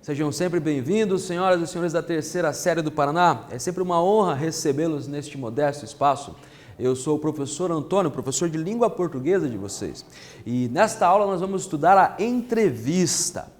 Sejam sempre bem-vindos, senhoras e senhores da terceira série do Paraná. É sempre uma honra recebê-los neste modesto espaço. Eu sou o professor Antônio, professor de língua portuguesa de vocês. E nesta aula nós vamos estudar a entrevista.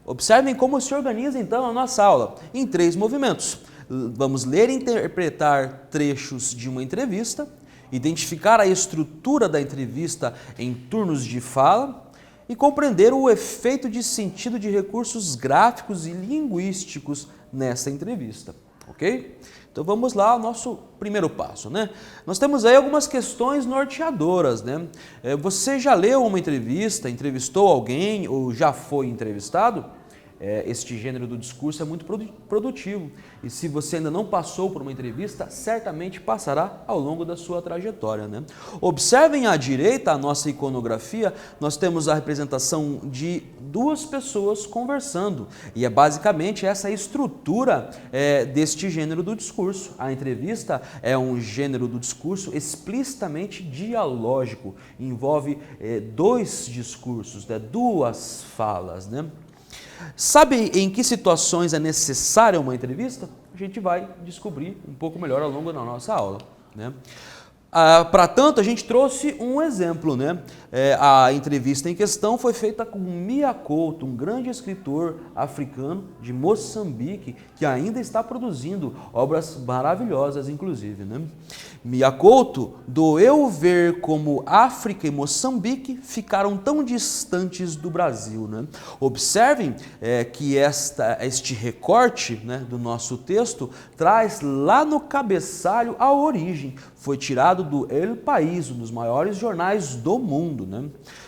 Observem como se organiza então a nossa aula, em 3 movimentos. Vamos ler e interpretar trechos de uma entrevista, identificar a estrutura da entrevista em turnos de fala e compreender o efeito de sentido de recursos gráficos e linguísticos nessa entrevista, ok? Então vamos lá ao nosso primeiro passo, né? Nós temos aí algumas questões norteadoras, né? Você já leu uma entrevista, entrevistou alguém ou já foi entrevistado? Este gênero do discurso é muito produtivo e se você ainda não passou por uma entrevista, certamente passará ao longo da sua trajetória, né? Observem à direita a nossa iconografia, nós temos a representação de 2 pessoas conversando e é basicamente essa estrutura deste gênero do discurso. A entrevista é um gênero do discurso explicitamente dialógico, envolve 2 discursos, 2 falas, né? Sabe em que situações é necessária uma entrevista? A gente vai descobrir um pouco melhor ao longo da nossa aula, né? Para tanto, a gente trouxe um exemplo, né? A entrevista em questão foi feita com Mia Couto, um grande escritor africano de Moçambique, que ainda está produzindo obras maravilhosas, inclusive, né? Mia Couto, doeu ver como África e Moçambique ficaram tão distantes do Brasil, né? Observem que este recorte, né, do nosso texto traz lá no cabeçalho a origem. Foi tirado do El País, um dos maiores jornais do mundo, né?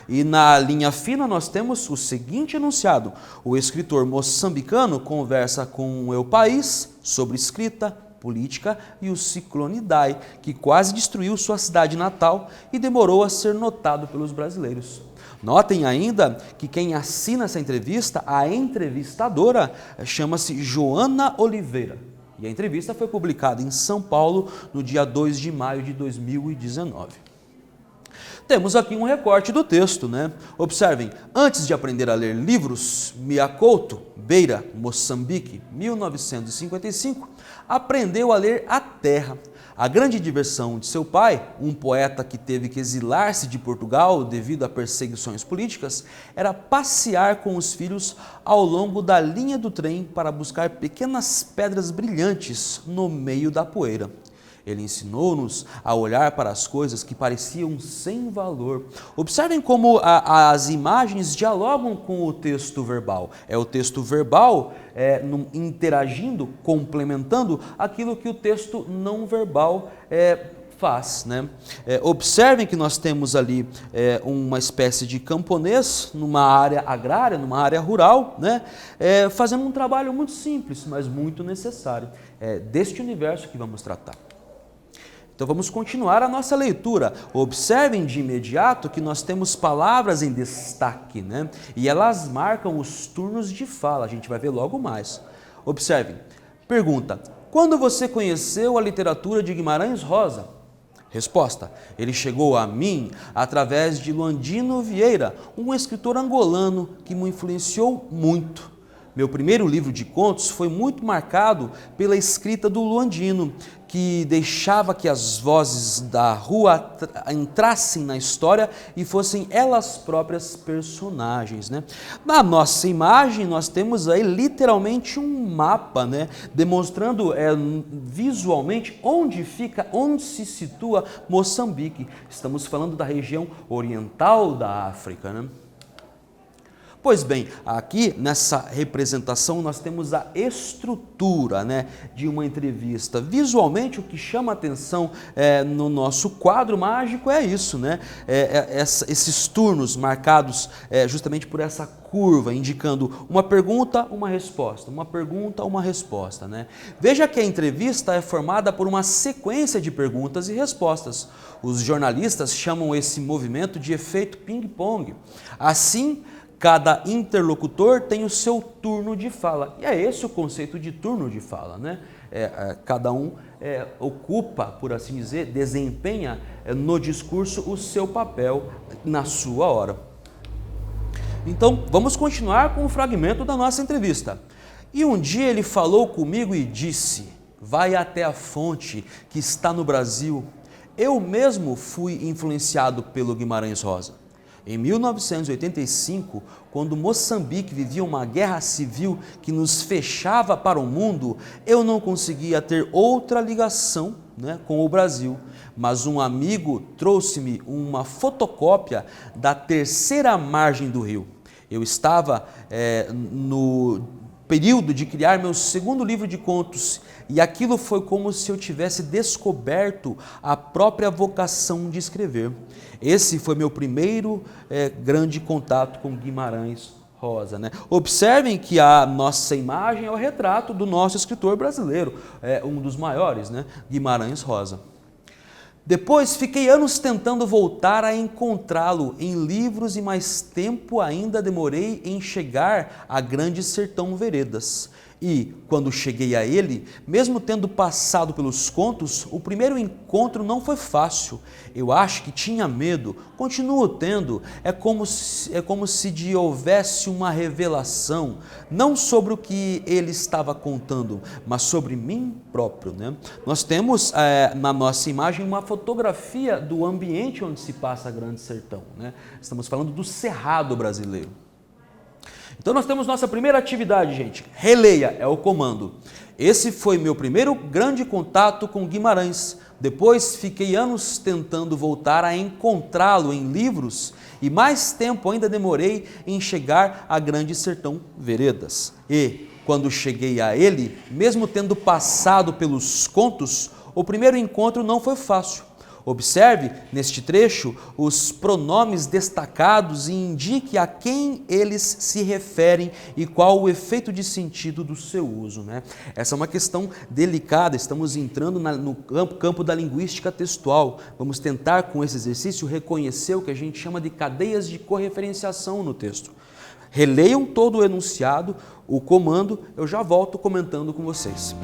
E na linha fina nós temos o seguinte enunciado: o escritor moçambicano conversa com o El País sobre escrita, política e o ciclone Idai, que quase destruiu sua cidade natal e demorou a ser notado pelos brasileiros. Notem ainda que quem assina essa entrevista, a entrevistadora, chama-se Joana Oliveira. E a entrevista foi publicada em São Paulo no dia 2 de maio de 2019. Temos aqui um recorte do texto, né? Observem, antes de aprender a ler livros, Mia Couto, Beira, Moçambique, 1955, aprendeu a ler a terra. A grande diversão de seu pai, um poeta que teve que exilar-se de Portugal devido a perseguições políticas, era passear com os filhos ao longo da linha do trem para buscar pequenas pedras brilhantes no meio da poeira. Ele ensinou-nos a olhar para as coisas que pareciam sem valor. Observem como as imagens dialogam com o texto verbal. É o texto verbal interagindo, complementando aquilo que o texto não verbal faz, né? Observem que nós temos ali uma espécie de camponês numa área agrária, numa área rural, né? Fazendo um trabalho muito simples, mas muito necessário. É deste universo que vamos tratar. Então vamos continuar a nossa leitura. Observem de imediato que nós temos palavras em destaque, né? E elas marcam os turnos de fala, a gente vai ver logo mais. Observem. Pergunta: quando você conheceu a literatura de Guimarães Rosa? Resposta: ele chegou a mim através de Luandino Vieira, um escritor angolano que me influenciou muito. Meu primeiro livro de contos foi muito marcado pela escrita do Luandino, que deixava que as vozes da rua entrassem na história e fossem elas próprias personagens, né? Na nossa imagem nós temos aí literalmente um mapa, né? Demonstrando visualmente onde se situa Moçambique. Estamos falando da região oriental da África, né? Pois bem, aqui nessa representação nós temos a estrutura, né, de uma entrevista. Visualmente o que chama a atenção no nosso quadro mágico é isso, né? Esses turnos marcados justamente por essa curva, indicando uma pergunta, uma resposta, uma pergunta, uma resposta, né? Veja que a entrevista é formada por uma sequência de perguntas e respostas. Os jornalistas chamam esse movimento de efeito ping-pong. Assim, cada interlocutor tem o seu turno de fala. E é esse o conceito de turno de fala, né? Cada um ocupa, por assim dizer, desempenha no discurso o seu papel na sua hora. Então, vamos continuar com o fragmento da nossa entrevista. E um dia ele falou comigo e disse: vai até a fonte que está no Brasil. Eu mesmo fui influenciado pelo Guimarães Rosa. Em 1985, quando Moçambique vivia uma guerra civil que nos fechava para o mundo, eu não conseguia ter outra ligação, com o Brasil. Mas um amigo trouxe-me uma fotocópia da terceira margem do rio. Eu estava no período de criar meu segundo livro de contos e aquilo foi como se eu tivesse descoberto a própria vocação de escrever. Esse foi meu primeiro grande contato com Guimarães Rosa. Observem que a nossa imagem é o retrato do nosso escritor brasileiro, um dos maiores, Guimarães Rosa. Depois fiquei anos tentando voltar a encontrá-lo em livros e mais tempo ainda demorei em chegar a Grande Sertão Veredas. E, quando cheguei a ele, mesmo tendo passado pelos contos, o primeiro encontro não foi fácil. Eu acho que tinha medo, continuo tendo, é como se houvesse uma revelação, não sobre o que ele estava contando, mas sobre mim próprio. Nós temos na nossa imagem uma fotografia do ambiente onde se passa a Grande Sertão. Estamos falando do Cerrado brasileiro. Então nós temos nossa primeira atividade, gente. Releia, é o comando. Esse foi meu primeiro grande contato com Guimarães. Depois fiquei anos tentando voltar a encontrá-lo em livros e mais tempo ainda demorei em chegar a Grande Sertão Veredas. E, quando cheguei a ele, mesmo tendo passado pelos contos, o primeiro encontro não foi fácil. Observe, neste trecho, os pronomes destacados e indique a quem eles se referem e qual o efeito de sentido do seu uso. Essa é uma questão delicada, estamos entrando no campo da linguística textual. Vamos tentar, com esse exercício, reconhecer o que a gente chama de cadeias de correferenciação no texto. Releiam todo o enunciado, o comando, eu já volto comentando com vocês.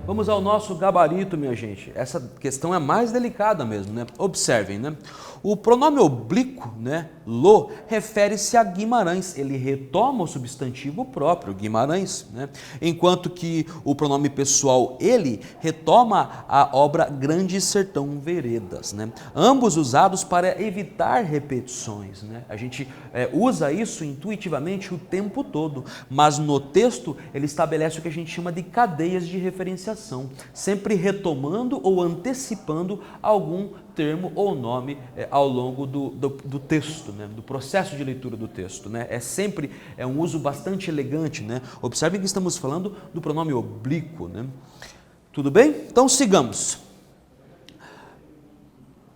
vamos ao nosso gabarito, minha gente. Essa questão é mais delicada mesmo, né? Observem, né? O pronome oblíquo, né, lo, refere-se a Guimarães. Ele retoma o substantivo próprio, Guimarães, né? Enquanto que o pronome pessoal ele retoma a obra Grande Sertão Veredas, né? Ambos usados para evitar repetições, né? A gente usa isso intuitivamente o tempo todo, mas no texto ele estabelece o que a gente chama de cadeias de referenciação, sempre retomando ou antecipando algum termo ou nome ao longo do texto, né? Do processo de leitura do texto, né? É sempre um uso bastante elegante, né? Observe que estamos falando do pronome oblíquo, né? Tudo bem? Então sigamos.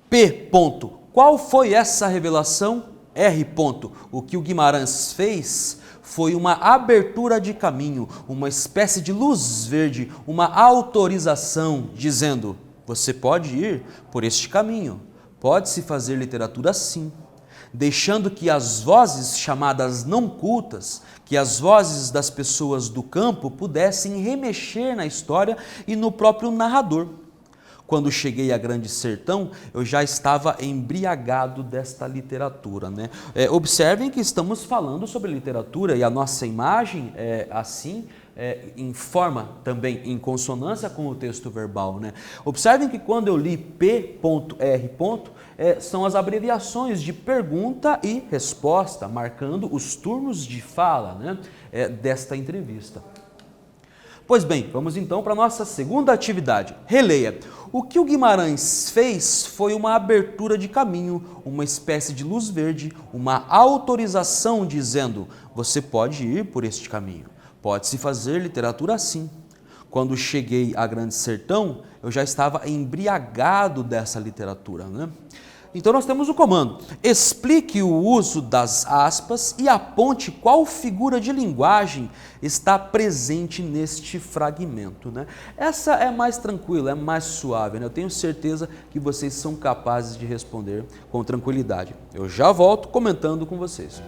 P. Ponto. Qual foi essa revelação? R. Ponto. O que o Guimarães fez foi uma abertura de caminho, uma espécie de luz verde, uma autorização, dizendo: você pode ir por este caminho, pode-se fazer literatura assim, deixando que as vozes chamadas não cultas, que as vozes das pessoas do campo pudessem remexer na história e no próprio narrador. Quando cheguei a Grande Sertão, eu já estava embriagado desta literatura, né? Observem que estamos falando sobre literatura e a nossa imagem informa também em consonância com o texto verbal, né? Observem que quando eu li P.R. São as abreviações de pergunta e resposta, marcando os turnos de fala, né, desta entrevista. Pois bem, vamos então para a nossa segunda atividade. Releia. O que o Guimarães fez foi uma abertura de caminho, uma espécie de luz verde, uma autorização dizendo: você pode ir por este caminho, pode-se fazer literatura assim. Quando cheguei a Grande Sertão, eu já estava embriagado dessa literatura, né? Então nós temos o comando: explique o uso das aspas e aponte qual figura de linguagem está presente neste fragmento, né? Essa é mais tranquila, é mais suave, né? Eu tenho certeza que vocês são capazes de responder com tranquilidade. Eu já volto comentando com vocês.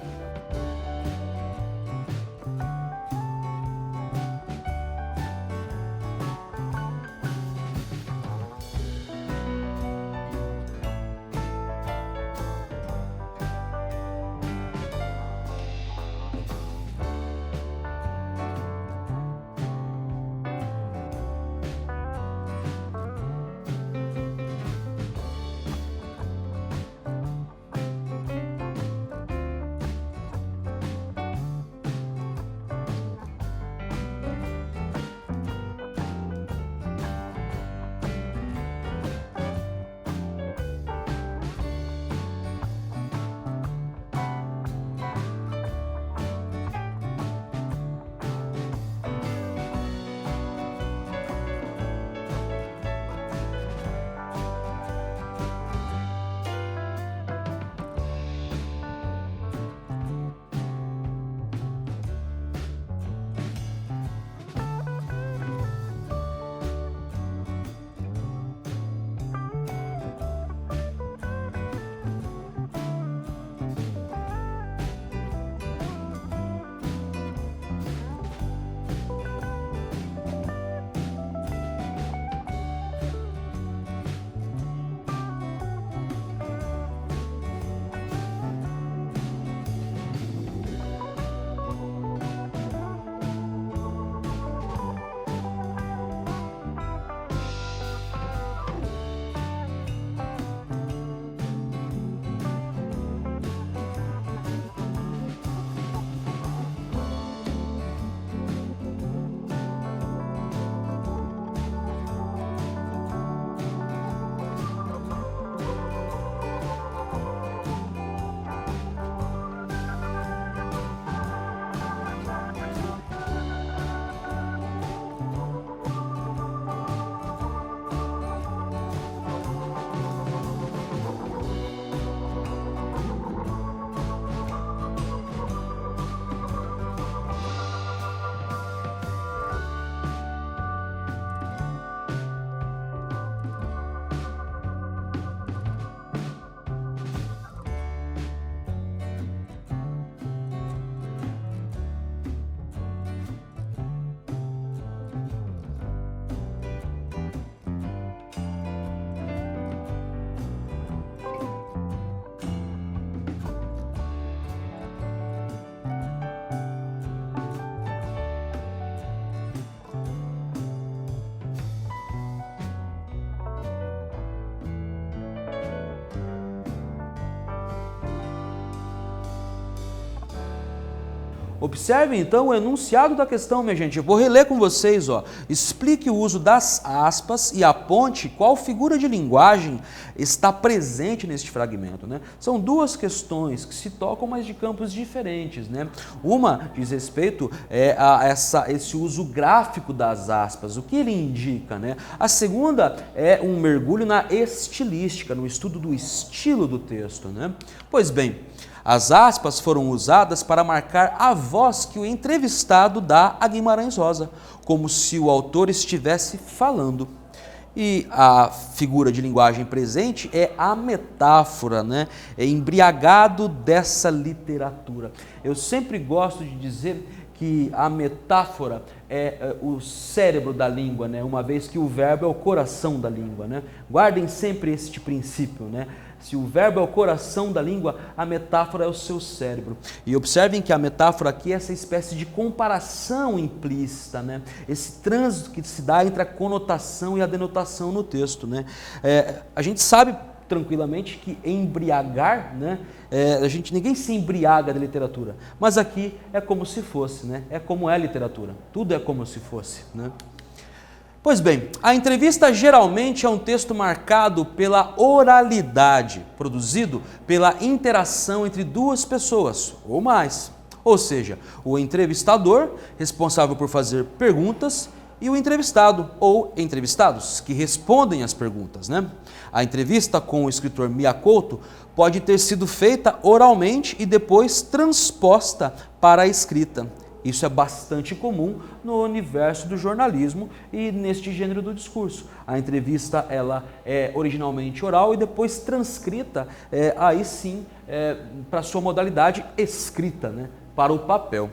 Observe então o enunciado da questão, minha gente. Eu vou reler com vocês, ó. Explique o uso das aspas e aponte qual figura de linguagem está presente neste fragmento, né? São duas questões que se tocam, mas de campos diferentes, né? Uma diz respeito a esse uso gráfico das aspas, o que ele indica, né? A segunda é um mergulho na estilística, no estudo do estilo do texto, né? Pois bem, as aspas foram usadas para marcar a voz que o entrevistado dá a Guimarães Rosa, como se o autor estivesse falando. E a figura de linguagem presente é a metáfora, né? É embriagado dessa literatura. Eu sempre gosto de dizer que a metáfora é o cérebro da língua, né? Uma vez que o verbo é o coração da língua, né? Guardem sempre este princípio, né? Se o verbo é o coração da língua, a metáfora é o seu cérebro. E observem que a metáfora aqui é essa espécie de comparação implícita, né? Esse trânsito que se dá entre a conotação e a denotação no texto, né? A gente sabe tranquilamente que embriagar, né? Ninguém se embriaga da literatura, mas aqui é como se fosse, né? É como é a literatura, tudo é como se fosse, né? Pois bem, a entrevista geralmente é um texto marcado pela oralidade, produzido pela interação entre duas pessoas ou mais. Ou seja, o entrevistador, responsável por fazer perguntas, e o entrevistado ou entrevistados, que respondem às perguntas, né? A entrevista com o escritor Mia Couto pode ter sido feita oralmente e depois transposta para a escrita. Isso é bastante comum no universo do jornalismo e neste gênero do discurso. A entrevista ela é originalmente oral e depois transcrita, aí sim, para sua modalidade escrita, né, para o papel.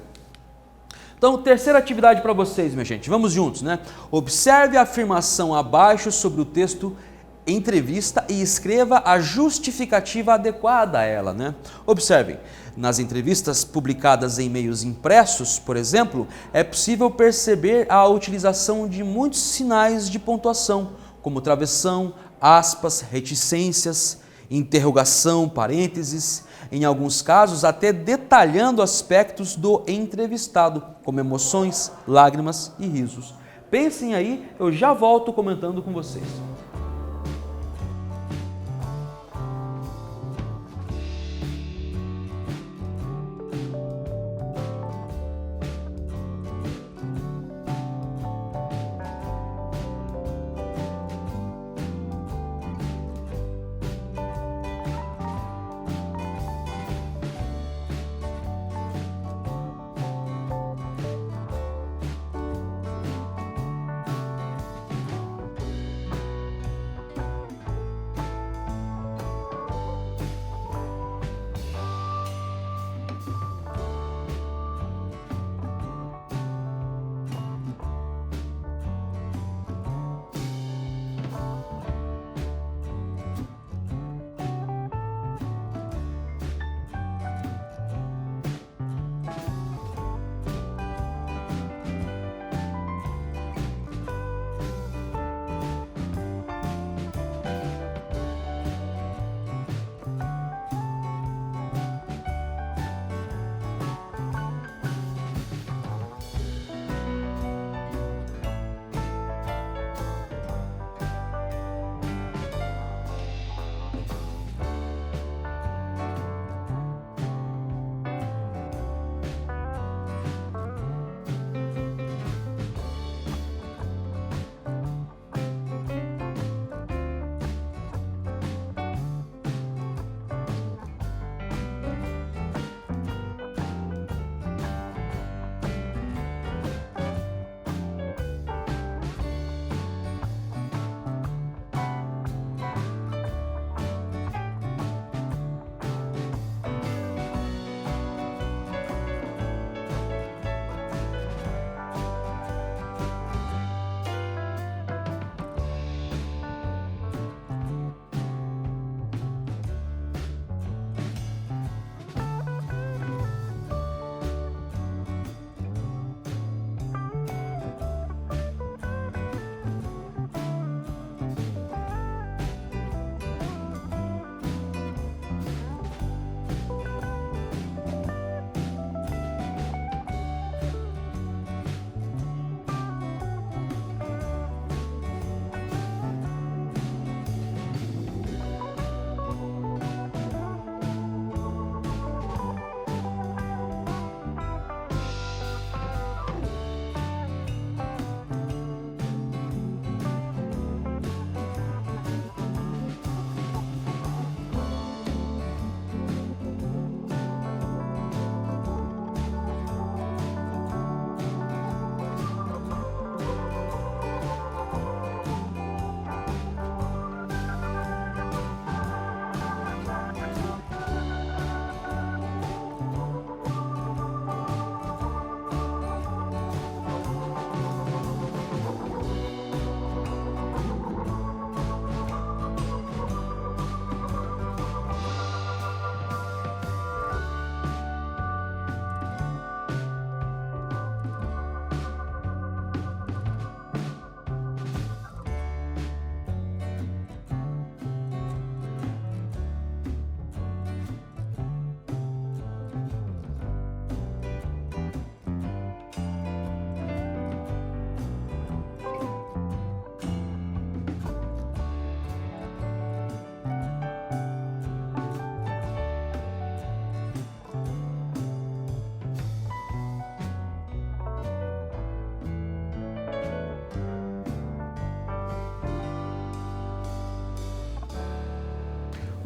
Então, terceira atividade para vocês, minha gente. Vamos juntos, né? Observe a afirmação abaixo sobre o texto entrevista e escreva a justificativa adequada a ela, né? Observem, nas entrevistas publicadas em meios impressos, por exemplo, é possível perceber a utilização de muitos sinais de pontuação, como travessão, aspas, reticências, interrogação, parênteses, em alguns casos até detalhando aspectos do entrevistado, como emoções, lágrimas e risos. Pensem aí, eu já volto comentando com vocês.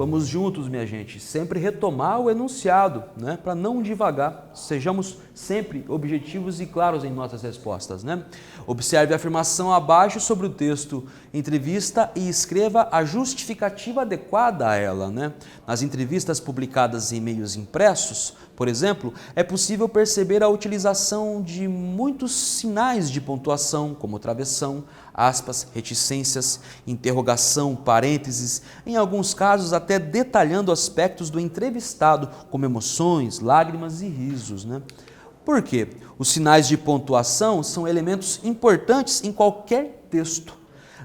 vamos juntos, minha gente, sempre retomar o enunciado, né? Para não divagar, sejamos sempre objetivos e claros em nossas respostas, né? Observe a afirmação abaixo sobre o texto entrevista e escreva a justificativa adequada a ela, né? Nas entrevistas publicadas em meios impressos, por exemplo, é possível perceber a utilização de muitos sinais de pontuação, como travessão, aspas, reticências, interrogação, parênteses, em alguns casos até detalhando aspectos do entrevistado, como emoções, lágrimas e risos, né? Por quê? Os sinais de pontuação são elementos importantes em qualquer texto.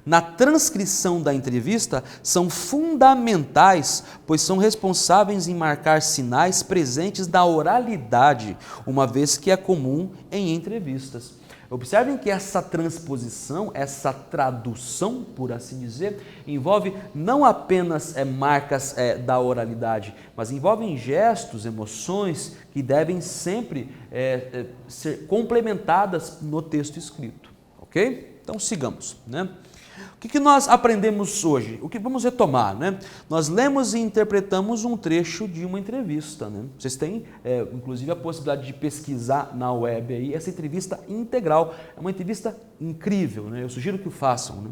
Na transcrição da entrevista, são fundamentais, pois são responsáveis em marcar sinais presentes da oralidade, uma vez que é comum em entrevistas. Observem que essa transposição, essa tradução, por assim dizer, envolve não apenas marcas da oralidade, mas envolvem gestos, emoções que devem sempre ser complementadas no texto escrito, ok? Então sigamos, né? O que nós aprendemos hoje? O que vamos retomar, né? Nós lemos e interpretamos um trecho de uma entrevista, né? Vocês têm, inclusive, a possibilidade de pesquisar na web aí essa entrevista integral. É uma entrevista incrível, né? Eu sugiro que o façam, né?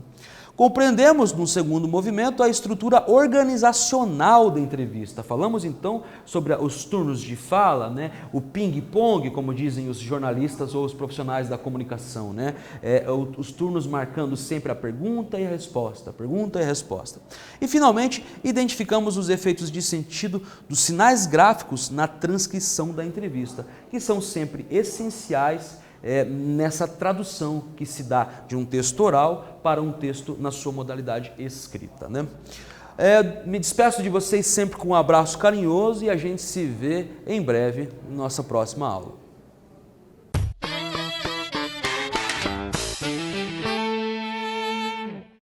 Compreendemos, no segundo movimento, a estrutura organizacional da entrevista. Falamos, então, sobre os turnos de fala, né? O ping-pong, como dizem os jornalistas ou os profissionais da comunicação, né? Os turnos marcando sempre a pergunta e a resposta, pergunta e a resposta. E, finalmente, identificamos os efeitos de sentido dos sinais gráficos na transcrição da entrevista, que são sempre essenciais nessa tradução que se dá de um texto oral para um texto na sua modalidade escrita, né? Me despeço de vocês sempre com um abraço carinhoso e a gente se vê em breve em nossa próxima aula.